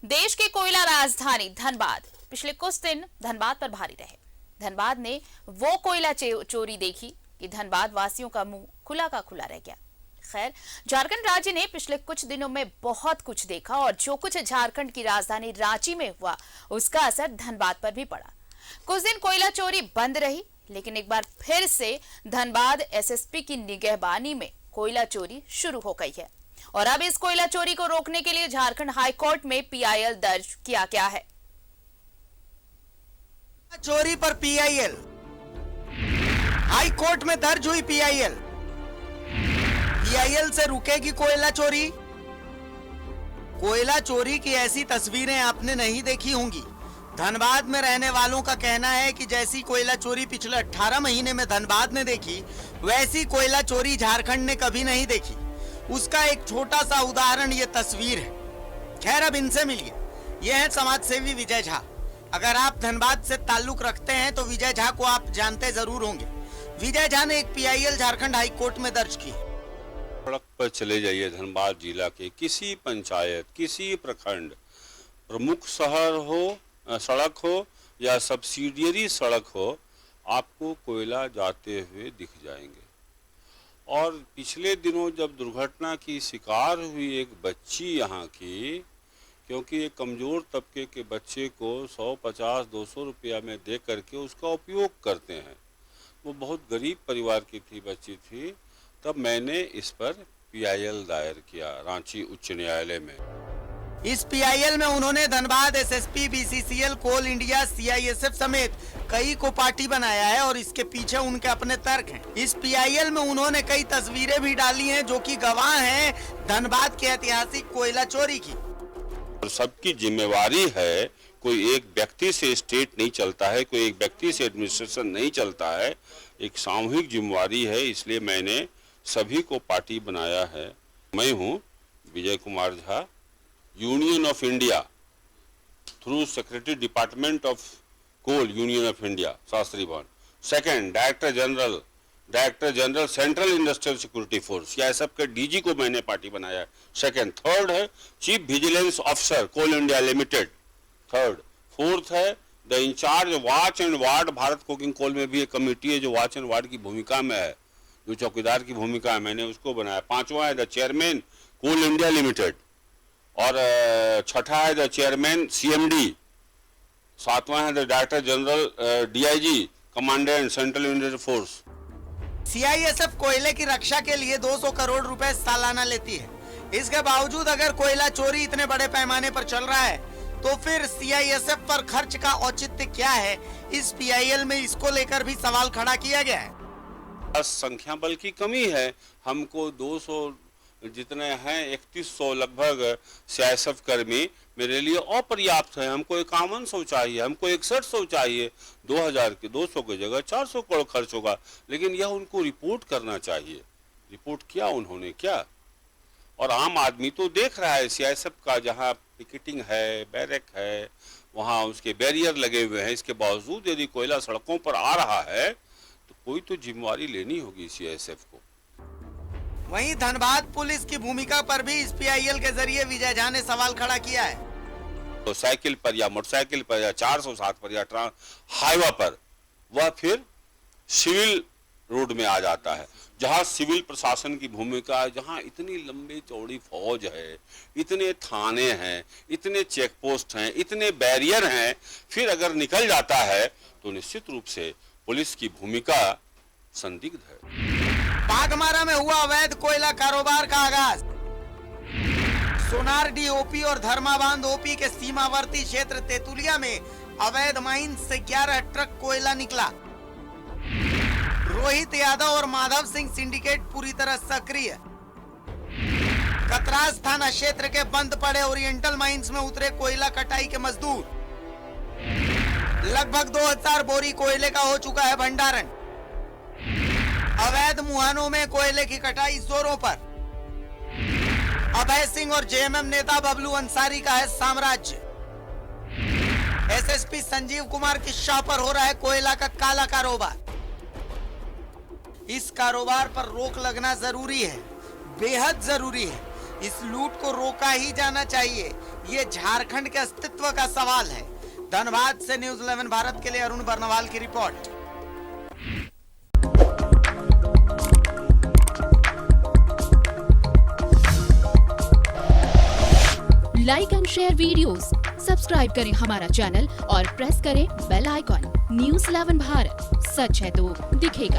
देश के कोयला राजधानी धनबाद पिछले कुछ दिन धनबाद पर भारी रहे। धनबाद ने वो कोयला चोरी देखी कि धनबाद वासियों का मुंह खुला का खुला रह गया। खैर, झारखंड राज्य ने पिछले कुछ दिनों में बहुत कुछ देखा और जो कुछ झारखंड की राजधानी रांची में हुआ उसका असर धनबाद पर भी पड़ा। कुछ दिन कोयला चोरी बंद रही, लेकिन एक बार फिर से धनबाद एसएसपी की निगहबानी में कोयला चोरी शुरू हो गई है और अब इस कोयला चोरी को रोकने के लिए झारखंड हाई कोर्ट में पीआईएल दर्ज किया गया है। चोरी पर पीआईएल हाई कोर्ट में दर्ज हुई। पीआईएल से रुकेगी कोयला चोरी। कोयला चोरी की ऐसी तस्वीरें आपने नहीं देखी होंगी। धनबाद में रहने वालों का कहना है कि जैसी कोयला चोरी पिछले 18 महीने में धनबाद ने देखी, वैसी कोयला चोरी झारखंड ने कभी नहीं देखी। उसका एक छोटा सा उदाहरण ये तस्वीर है। खैर, अब इनसे मिलिए। ये है समाजसेवी विजय झा। अगर आप धनबाद से ताल्लुक रखते हैं तो विजय झा को आप जानते जरूर होंगे। विजय झा ने एक पीआईएल झारखंड हाई कोर्ट में दर्ज की। सड़क पर चले जाइए, धनबाद जिला के किसी पंचायत, किसी प्रखंड, प्रमुख शहर हो, सड़क हो या सब्सिडियरी सड़क हो, आपको कोयला जाते हुए दिख जाएंगे। और पिछले दिनों जब दुर्घटना की शिकार हुई एक बच्ची यहाँ की, क्योंकि एक कमज़ोर तबके के बच्चे को 150-200 रुपया में दे करके उसका उपयोग करते हैं, वो बहुत गरीब परिवार की थी, बच्ची थी, तब मैंने इस पर पीआईएल दायर किया रांची उच्च न्यायालय में। इस पीआईएल में उन्होंने धनबाद एसएसपी, बीसीसीएल, कोल इंडिया, सीआईएसएफ समेत कई को पार्टी बनाया है और इसके पीछे उनके अपने तर्क हैं। इस पीआईएल में उन्होंने कई तस्वीरें भी डाली हैं जो कि गवाह हैं धनबाद के ऐतिहासिक कोयला चोरी की। और सबकी जिम्मेवारी है, कोई एक व्यक्ति से स्टेट नहीं चलता है, कोई एक व्यक्ति से एडमिनिस्ट्रेशन नहीं चलता है, एक सामूहिक जिम्मेवारी है। इसलिए मैंने सभी को पार्टी बनाया है। मैं हूँ Vijay Kumar Jha, union of India through secretary department of coal union of India, Shastri Bhavan. Second, director general central industrial security force, या सब के डीजी को मैंने पार्टी बनाया है। सेकंड, थर्ड है chief vigilance officer coal India limited, third. Fourth है the incharge watch and ward, Bharat coking coal में भी एक कमेटी है जो वॉच एंड वार्ड की भूमिका में है, जो चौकीदार की भूमिका है, मैंने उसको बनाया। पांचवा है the chairman coal India limited, और छठा है द चेयरमैन सीएमडी, सातवां है the director general DIG commandant central Indian force. CISF कोयले की रक्षा के लिए 200 करोड़ रुपए सालाना लेती है। इसके बावजूद अगर कोयला चोरी इतने बड़े पैमाने पर चल रहा है तो फिर सीआईएसएफ पर खर्च का औचित्य क्या है? इस पीआईएल में इसको लेकर भी सवाल खड़ा किया गया है। संख्या बल की कमी है। हमको 200 जितने हैं 3100 लगभग सीआईएसएफ कर्मी मेरे लिए अपर्याप्त है। हमको 5100 चाहिए, हमको 6100 चाहिए। 2000 के 200 की जगह 400 करोड़ खर्च होगा, लेकिन यह उनको रिपोर्ट करना चाहिए। रिपोर्ट किया उन्होंने क्या? और आम आदमी तो देख रहा है सीआईएसएफ का जहां पिकेटिंग है, बैरक है, वहां उसके बैरियर लगे हुए हैं। इसके बावजूद यदि कोयला सड़कों पर आ रहा है तो कोई तो जिम्मेवारी लेनी होगी सीआईएसएफ को। वहीं धनबाद पुलिस की भूमिका पर भी इस पीआईएल के जरिए विजय झा ने सवाल खड़ा किया है। तो साइकिल पर या मोटरसाइकिल पर या 407 पर या हाईवे पर, वह फिर सिविल रोड में आ जाता है, जहां सिविल प्रशासन की भूमिका है, जहां इतनी लंबी चौड़ी फौज है, इतने थाने हैं, इतने चेक पोस्ट हैं, इतने बैरियर हैं, फिर अगर निकल जाता है तो निश्चित रूप से पुलिस की भूमिका संदिग्ध है। बाघमारा में हुआ अवैध कोयला कारोबार का आगाज। सोनार डीओपी और धर्माबांध ओपी के सीमावर्ती क्षेत्र तेतुलिया में अवैध माइन से 11 ट्रक कोयला निकला। रोहित यादव और माधव सिंह सिंडिकेट पूरी तरह सक्रिय। कतरास थाना क्षेत्र के बंद पड़े ओरिएंटल माइंस में उतरे कोयला कटाई के मजदूर। लगभग 2000 बोरी कोयले का हो चुका है भंडारण। अवैध मुहानों में कोयले की कटाई जोरों पर। अभय सिंह और जेएमएम नेता बबलू अंसारी का है साम्राज्य। एसएसपी संजीव कुमार की शाह पर हो रहा है कोयला का काला कारोबार। इस कारोबार पर रोक लगना जरूरी है, बेहद जरूरी है। इस लूट को रोका ही जाना चाहिए। ये झारखंड के अस्तित्व का सवाल है। धनबाद से न्यूज़ 11 भारत के लिए अरुण बर्नवाल की report. Like and share videos, subscribe करें हमारा चैनल और प्रेस करें बेल आइकॉन। न्यूज़ 11 भारत, सच है तो दिखेगा।